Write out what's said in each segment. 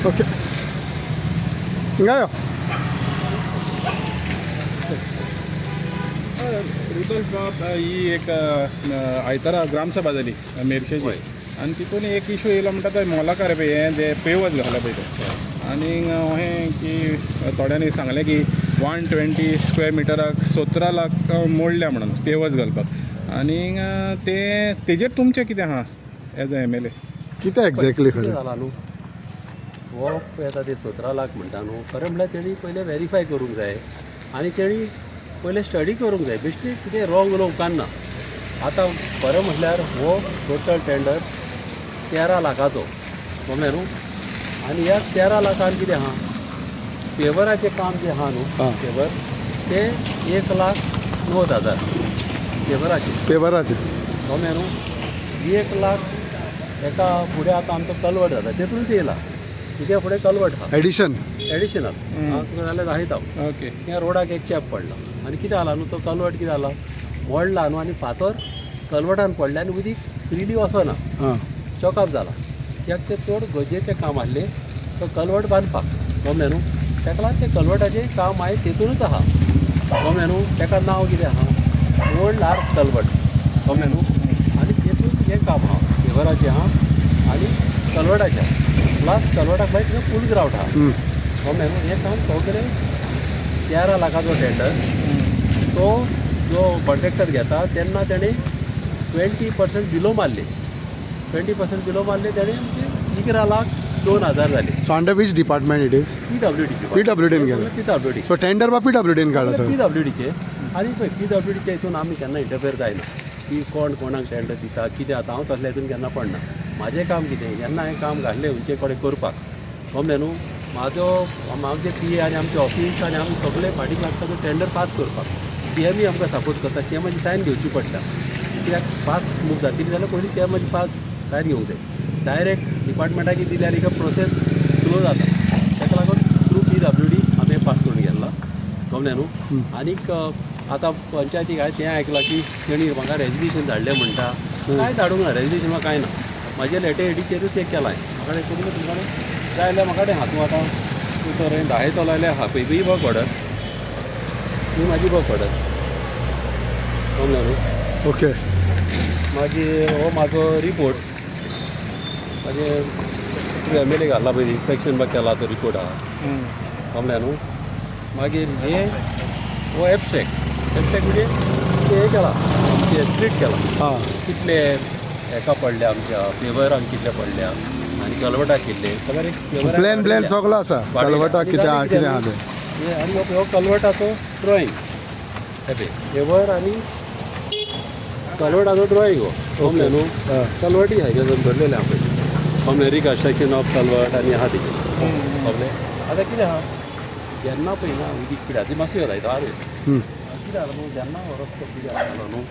Okay हिंगा यो Rudal drop ही एक आयतारा ग्रामसभा जाली मेरशेची आनी तितून एक इशू येयलो म्हणटा तो मोलाकार पळय हें जे पेवर्स घाला पळय तो आनी अहें की थोड्यांनी सांगलें की 120 स्क्वेअर मिटराक 17 लाख मोडल्या म्हणून पेवर्स घालपाक आनी तेजेर तुमचें कितें आहा एज अ MLA कितें एक्झॅक्टली खरें जाला न्हू हो येता ते 17 लाख म्हणटा न्हू खरें म्हणल्यार तेणी पयलें वेरीफाय करूंक जाय आनी तेणी पयलें स्टडी करूंक जाय बेश्टी कितें रॉंग उलोवंक उपकारना आतां खरें म्हटल्यार हो टोटल टेंडर 13 लाखाचो कळ्ळें न्हू आनी ह्या 13 लाखान कितें आहा पेवराचें काम जें आहा न्हू पेवर ते 1,09,000 पेवराचें कळ्ळें न्हू 1 लाख एका फुडें आतां आमचो कलवट जाता तेतूनच येयला कित्या फुडें कलवट आहा एडिशनल तुका जाल्यार दाखयता ओके त्या रोडाक एक चॅप पडला आनी कितें जाला न्हू तो कलवट कितें जाला मोडला न्हू आनी फातर कलवटान पडले आनी उदीक फ्रिली वचना चॉकअप जाला कित्याक तें चड गरजेचें काम आसलें तो कलवट बांदपाक कळ्ळें न्हू ताका लागून तें कलवटाचें काम आयज तेतूनच आहा कळ्ळें न्हू ताका नांव कितें आहा ओल्ड आर्क कलवट कळ्ळें न्हू आनी तेतून हें काम आहा पेवराचें आहा आनी कलवटाचें प्लस कलवटाक भायर तिका फूल ग्रावट आहा कळ्ळें न्हू हें काम सगळें 13 लाखाचो टेंडर तो जो कॉन्ट्रॅक्टर घेता तेन्ना तेणें 20% बिलो मारले 20% बिलो मारले तेणें 11,02,000 जाले so under which department it is PWDन गेला PWD सो टेंडर बा PWDन काडला सर PWDचे आनी पळय PWDचे हितून आमी केन्ना इंटरफेर जायना की कोणाक टेंडर दिता कितें आतां हांव तसल्या हितून केन्ना पडना म्हाजें काम कितें जेन्ना हांवें काम घातलें खंयचे कडेन करपाक कळ्ळें न्हू आमचे PA आनी आमचे ऑफिस आनी आमी सगळे फाटीक लागता तो टेंडर पास करपाक CMय आमकां सपोर्ट करता CMची सायन घेवची पडटा कित्याक पास मूक जातली जाल्यार पयलीं CMची पास सायन घेवंक जाय डायरेक्ट डिपार्टमेंटाक दिल्यार एक प्रोसेस स्लो जाता ताका लागून थ्रू PWD आमी पास करून गेल्ला कळ्ळें न्हू आनीक आतां पंचायतीक हांवें तें आयकलां की तेणी म्हाका रेजल्युशन धाडलें म्हणटा कांय धाडूंक ना रेजल्युशन म्हाका कांय ना म्हाजे लेटर हेडीचेरूच चॅक केलां म्हाका कडेन तुमकां जाय जाल्यार म्हाका कडेन हातूं आतां तूं तर हांवें दाखयतलो जाल्यार हा पळय ही बग ऑर्डर ही म्हाजी बग ऑर्डर कळ्ळें न्हू ओके मागीर हो म्हाजो रिपोर्ट म्हाजे MLA घातला पळय इन्स्पेक्शन बा केला तो रिपोर्ट आहा कळ्ळें न्हू मागीर हो एबस्ट्रॅक्ट म्हणजे हें केला आमचे स्प्लिट केला कितले हेका पडल्या आमच्या पेवरांक कितले पडल्या आनी कलवटाक कितले खबर एक प्लॅन सगळो आसा कलवटाक कितें आहा तें आनी हो कलवटाचो ड्रॉईंग हे पळय पेवर आनी कलवटाचो ड्रॉईंग हो कळ्ळें न्हू कलवटी हायवेजान धरलेले आहा पळय कळ्ळें रिकन्स्ट्रक्शन ऑफ कलवट आनी आहा तेजें कळ्ळें आतां कितें आहा जेन्ना पळय ना उदीक पिड्याची मातसो लायता आरे कितें जालें न्हू जेन्ना हो रस्तो कितें आसलो न्हू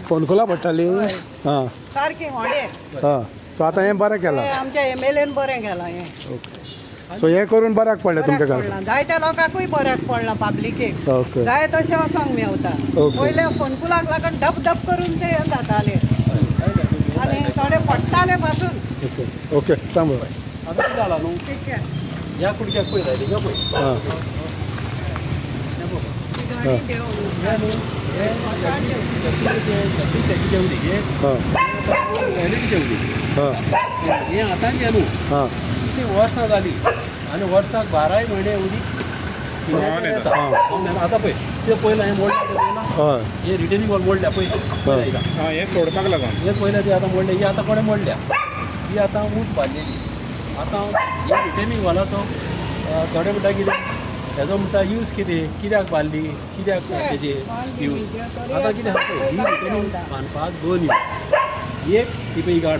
फोनकोला पडटाली सारकें व्हडें सो आतां हें बरें केलां आमच्या MLAन बरें केलां हें ओके सो हें करून बऱ्याक पडलें तुमच्या घरा जायत्या लोकांकूय बऱ्याक पडलां पब्लिकेक ओके जाय तशें वचोंक मेवता पयले फोनकुलाक लागून डब करून ते जाताले आनी थोडे पडटाले पासून ओके ओके सांग बरें आतां कितें जालां न्हू ह्या कुडक्याक पळय जाय तें पळय हें आतां गेलो कितलीं वर्सां जालीं आनी वर्साक 12 म्हयने उदीक आतां पळय ते पयलें हें मोडलें हे रिटेनिंग वॉल मोडल्या पळय हें सोडपाक लागून हे पयलें ती आतां मोडले ही आतां कोणें मोडल्या ही आतां उंच बांदलेली आतां हे रिटेनिंग वॉलाचो थोडे म्हणटा कितें हेजो म्हणटा यूज कित्याक बांदली कित्याक तेजे यूज आतां कितें आसा पळय ही रिटेनिंग बांदपाक 2 यूज एक ती पळय गाड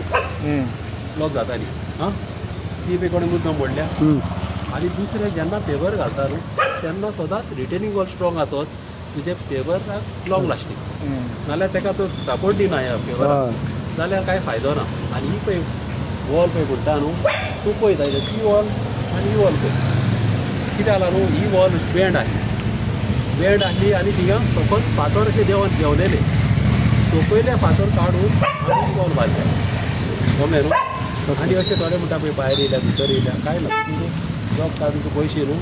ब्लॉक जाताली ती पळय कोणें मुद्दम मोडल्या आनी दुसरें जेन्ना पेवर घालता न्हू तेन्ना सदांच रिटेनिंग वॉल स्ट्रॉंग आसत तुजे पेवराक लॉंग लास्टींग नाल्यार ताका तो सपोर्ट दिना ह्या पेवराक जाल्यार कांय फायदो ना आनी ही पळय वॉल पळय म्हणटा न्हू तूं पळयता ती वॉल आनी ही वॉल पळय कितें जालां न्हू ही वॉल बेंड आसली आनी थिंगा सकयल फातर अशें देंवलेले सकयले फातर काडून आनी वॉल बांदले कळ्ळें न्हू आनी अशें थोडे म्हणटा पळय भायर येयल्या भितर येयल्या काय ना म्हणजे जॉब कार्डाचे पयशे न्हू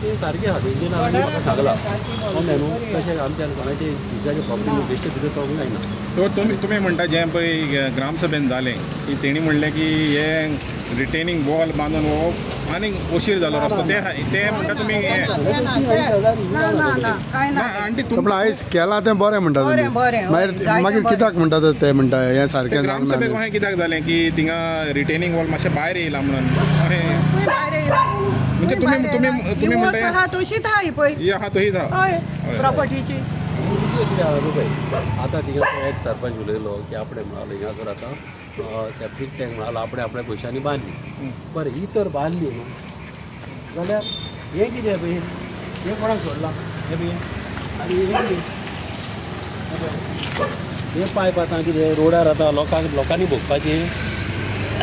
ते सारके आहा तेंचे नांव म्हाका सांगला कळ्ळें न्हू तशें आमच्यान कोणाचे दुसऱ्याचे प्रॉब्लेम बेश्टे भितर सोंक जायना. तो तुम्ही म्हणटा जें पळय ग्रामसभेन जालें की तेणी म्हणलें की हे रिटेनिंग वॉल बांदून हो आनी उशीर जालो रस्तो ते म्हणटा तुमी ना ना ना काय ना आनी पण आयज केला तें बरें म्हणटा तुमी बरें, मागीर कित्याक म्हणटा ते म्हणटा हें सारकें जावंक ग्रामसभेक ना अशें कित्याक जालें की थिंगा रिटेनिंग वॉल मातशें भायर येयला म्हणून अशें म्हणजे तुम्ही म्हणटा आहा तशीच आहा ही पळय ही आहा तशीच आहा हय प्रॉपर्टीची कितें आहा न्हू पळय आतां थिंगा एक सरपंच उलयलो की आपणे म्हणालो हिंगासर आतां सेप्टीक टँक म्हणालो आपल्या पयशांनी बांदली बरें ही तर बांदली न्हू जाल्यार हें कितें पळय हें कोणाक सोडलां हें पळय आनी हें कितें हें पायप आतां कितें रोडार आतां लोकांनी भोगपाचें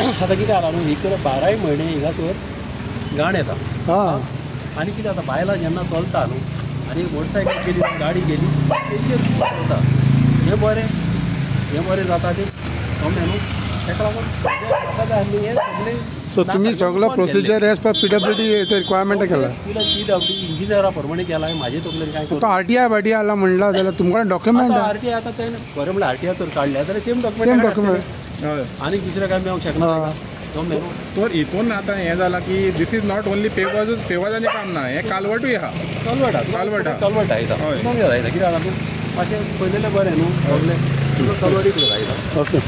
आतां कितें जालां न्हू इकडे 12 म्हयने हिंगासर घाण येता आनी कितें जाता बायलां जेन्ना चलता न्हू आनी मोटरसायकल गेली गाडी गेली तेंचेर चलता हें बरें जाता तें कळ्ळें न्हू ताका लागून म्हाका जाय आसली हें सगळें सो तुमी सगळो procedure as per PWD requirement केला PWD इंजिनियरा प्रमाणे केला म्हाजे तकलेन कांय तो RTI आला म्हणला जाल्यार तुमकां डॉक्युमेंट RTI आतां तें बरें म्हणल्यार RTI तर काडल्या जाल्यार सेम सेम डॉक्युमेंट डॉक्युमेंट आनी दुसरें काय मेळूंक शकना कळ्ळें न्हू तर हितून आतां हें जालां की दीस इज नॉट ओन्ली पेवर्जाचें काम ना हें कालवटूय आहा कलवट आयता हय. जायता कितें जाता न्हू मातशें पयलेलें बरें न्हू सगलें कलवटीक जायता ओके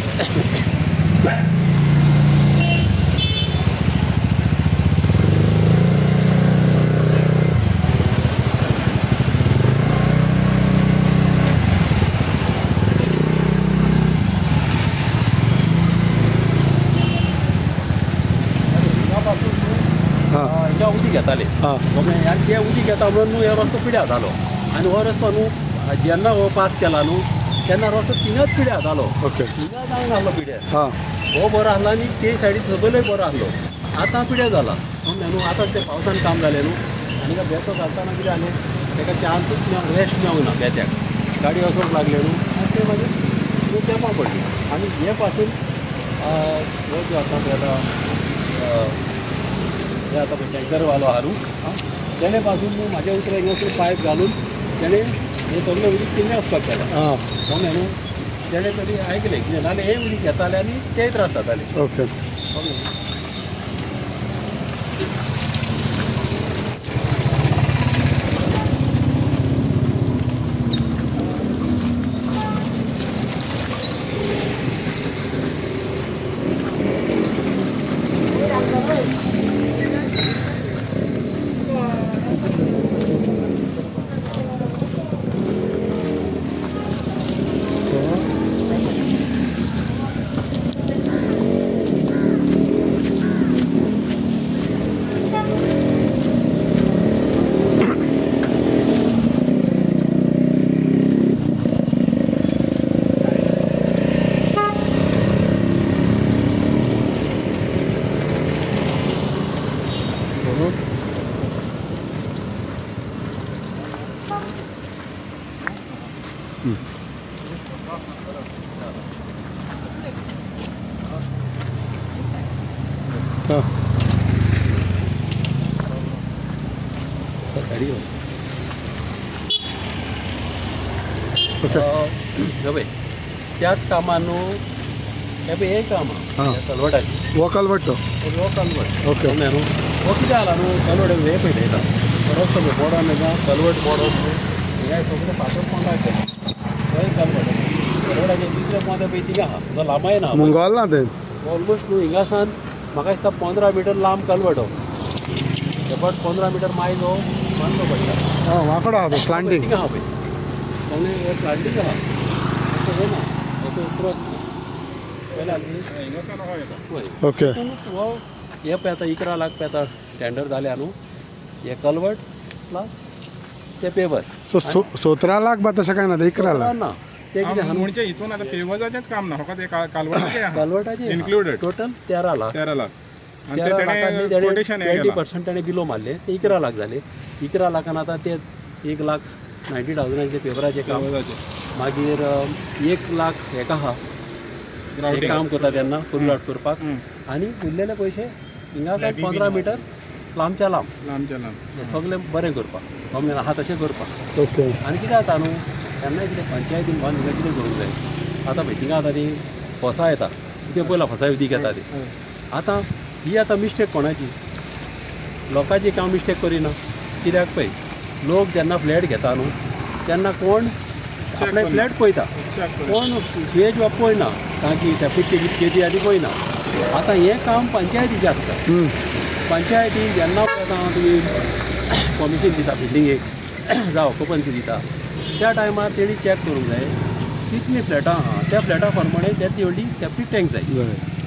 हिंगा उदीक येताले आनी ते उदीक येता म्हणून न्हू हे रस्तो पिड्यार जालो आनी हो रस्तो न्हू जेन्ना हो पास केला न्हू तेन्ना रस्तो थिंगाच पिड्यार जालो ओके हिंगा जावंक नासलो पिड्यार हां हो बरो आसलो आनी ते सायडीक सकयलूय बरो आसलो आतां पिड्यार जाला न्हू आतां ते पावसान काम जालें न्हू आनी बेतो घालतना कितें जालें ताका चान्सूच रेस्ट मेळूंक ना बेत्याक गाडी वचोंक लागले न्हू आनी ते मागीर न्हू तेंपा पडली आनी हे पासून हो जो आसा पळय आतां हे आतां पळय टँकरवालो आहा न्हू तेणे पासून न्हू म्हाज्या उतराक वचून पायप घालून तेणे हे सगळें उदीक तिने वचपाक केलां कळ्ळें न्हू तेणे तरी आयकलें कितें नाल्यार हे उदीक येताले आनी तेय त्रास जाताले ओके कळ्ळें साडी पळय त्याच कामान न्हू हे पळय हे काम आहा कलवटाची वो कलवट हो कलवट ओके न्हू हो कितें जाला न्हू कलवट हे पळय येता रस्तो पळय मोडोन येता कलवट मोडोन न्हू हे सगळें फातर पोंदा केलें थंय कलवट कलवटाचे दुसरे पोंदे पळय थिंगा आहा जो लांबाय ना मुंगोल ना ते ऑलमोस्ट न्हू हिंगासान म्हाका दिसता 15 मिटर लांब कलवट हो बट 15 मिटर मायज हो बांदलो पडटा वांकडो आहा तो स्लांटींग थिंगा आहा पळय सगळें हे स्लांटींग आहा असं हे ना असं क्रॉस ओके हो हे पेता 11 लाख पेता टेंडर जाल्या न्हू हे कलवट प्लस ते पेवर सो 17 लाख बा तशें काय ना 11 लाख ना ते कितें आहा म्हणजे हितून आतां पेवर्जाचेंच काम ना फकत कालवटाचें आहा कलवटाचे इन्क्लुडेड टोटल 13 लाख 13 लाख आनी 13 ते लाखांनी तेणे कोटेशन हे केलां 20% ताणें बिलो मारले ते 11 लाख जाले 11 लाखान आतां ते 1,90,000 ते पेपराचें काम मागीर 1 लाख हेका आहा हे काम करता तेन्ना फुल आउट करपाक आनी उरलेले पयशे हिंगा 15 मिटर लांबच्या लांब लांबच्या लांब हें सगळें बरें करपाक गमलेन आहा तशें करपाक ओके आनी कितें जाता न्हू केन्नाय कितें पंचायतीन बांद हिंगा कितें करूंक जाय आतां पळय थिंगा आतां ती फोसां येता कितें पयला फोसां उदीक येता ती आतां ही आतां मिस्टेक कोणाची लोकांची काम मिस्टेक करिना कित्याक पळय लोक जेन्ना फ्लॅट घेता न्हू तेन्ना कोण आपले फ्लॅट पळयता कोण वेज वा पळयना तांची सेपरेट केजी आदी पळयना आतां हें काम पंचायतीचें आसता पंचायती जेन्ना पळयता तुमी कमिशन दिता बिल्डिंगेक जावं ऑक्युपन्सी दिता त्या टायमार तेणी चॅक करूंक जाय कितलीं फ्लॅटां आहा त्या फ्लॅटा प्रमाणे त्यात व्हडली सेप्टीक टँक जाय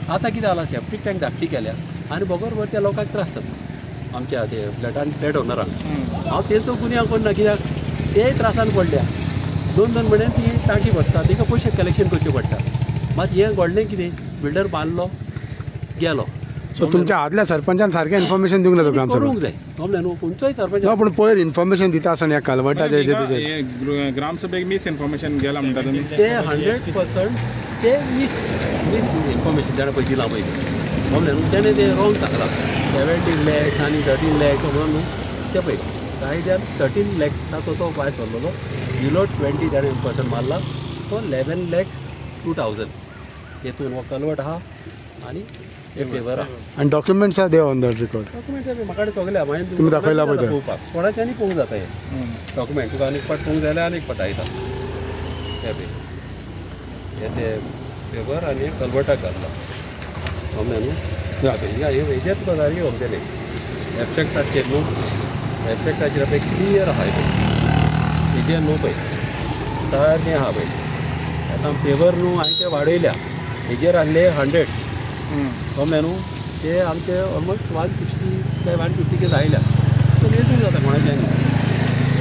आतां कितें जालां सेप्टीक टँक धाकटी केल्या आनी बरोबर त्या लोकांक त्रास जाता आमच्या ते फ्लॅटान फ्लॅट ओनरांक हांव तेंचो गुन्यांव करना कित्याक तेय त्रासान पडल्या 2-2 म्हयने ती टांकी बसता तिका पयशे कलेक्शन करचे पडटा मात हें घडलें कितें बिल्डर बांदलो गेलो सो तुमच्या आदल्या सरपंचान सारकें इन्फॉर्मेशन दिवंक ना तुका करूंक जाय गमलें न्हू खंयचोय सरपंच ना पूण पयर इन्फॉर्मेशन दिता आसतना ह्या कलवटाचे ग्रामसभेक मिस इन्फॉर्मेशन गेला म्हणटा तुमी ते 100% ते मिस इन्फॉर्मेशन ताणें पळय दिलां पळय गमलें न्हू तेणें तें रॉंग सांगलां 17 लॅक्स आनी 13 लॅक्स म्हणून न्हू ते पळय कायद्यान 13 लॅक्साचो तो भायर सरलेलो बिलो 20 ताणें पर्सन मारला तो 11 लॅक्स 2000 हेतून हो कलवट आहा आनी हे पेपर आहा आनी documents are there on that record document म्हाका कडेन सगळे आहा तुमी दाखयला पळय ते. पळोवपाक कोणाच्यानी पळोवंक जाता हे डॉक्युमेंट तुका आनीक पाट पळोवंक जाल्यार आनीक पाट आयता हे पळय हे ते पेपर आनी कलवटाक घातला गमलें न्हू हेजेर तुका सारकें गमतलें एबस्ट्रॅक्टाचेर न्हू एबस्ट्रॅक्टाचेर पळय क्लियर आहा हेजेर न्हू पळय सारकें आहा पळय आतां पेपर न्हू हांवें ते वाडयल्या हेजेर आहले 100 गमलें न्हू ते आमचे ऑलमोस्ट 160 काय 150 केस आयल्या तो वेचूंक जाता कोणाच्यानी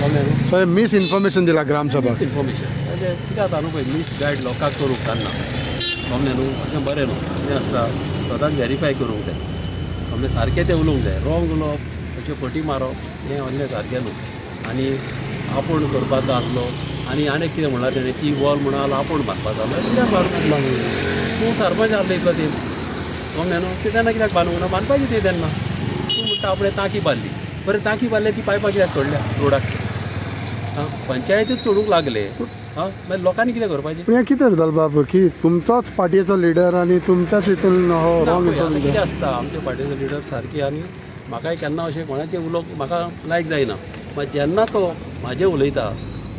गमलें न्हू सो मिस इन्फॉर्मेशन दिला ग्रामसभा इन्फॉर्मेशन म्हणजे कितें जाता न्हू पळय मिस गायड लोकांक करूंक काडना गमलें न्हू अशें बरें न्हू कितें आसता सदांच व्हेरीफाय करूंक जाय गमलें सारकें तें उलोवंक जाय रॉंग उलोवप अशें फटी मारप हें असलें सारकें न्हू आनी आपूण करपाचो आसलो आनी आनीक कितें म्हणलां तेणें ती वॉल म्हणून आसलो आपूण बांदपाचो आसलो कित्याक बांदूंक तूं सरपंच आसलो इतलो तें गमलें न्हू ते तेन्ना कित्याक बांदूंक ना बांदपाची तें तेन्ना तूं म्हणटा आपणें टांकी बांदली बरें टांकी बांदले ती पायपां कित्याक सोडल्या रोडाक पंचायतीच सोडूंक लागले मागीर लोकांनी कितें करपाचें पूण हें कितें जातालें बाब की तुमचोच पार्टयेचो लिडर आनी तुमच्याच हितून हो रॉंग आतां कितें आसता आमच्या पार्टीचो लिडर सारकी आनी म्हाकाय केन्ना अशें कोणाचें उलोवंक म्हाका लायक जायना मात जेन्ना तो म्हाजें उलयता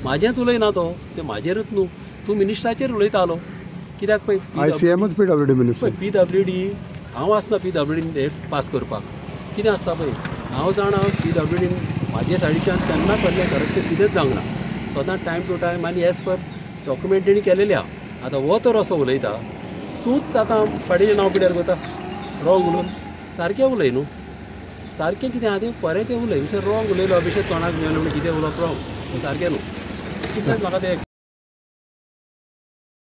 म्हाजेंच उलयना तो तें म्हाजेरूच न्हू तूं मिनिस्टराचेर उलयतालो कित्याक पळय ICMच PWD मिनिस्टर PWD हांव आसना PWD हे पास करपाक कितें आसता पळय हांव जाणा PWDन म्हाजे सायडीच्यान केन्ना कसलें करप्शन कितेंच जावंक ना सदांच टायम टू टायम आनी एज पर डॉक्युमेंट तेणी केलेलें आहा आतां हो तर असो उलयता तूंच आतां पाडयेचें नांव पिड्यार करता रॉंग उलोवन सारकें उलय न्हू सारकें कितें आहा तें बरें तें उलय अशें रॉंग उलयलो अभिशेक कोणाक मेळना म्हणून कितें उलोवप रॉंग सारकें न्हू कित्याक म्हाका तें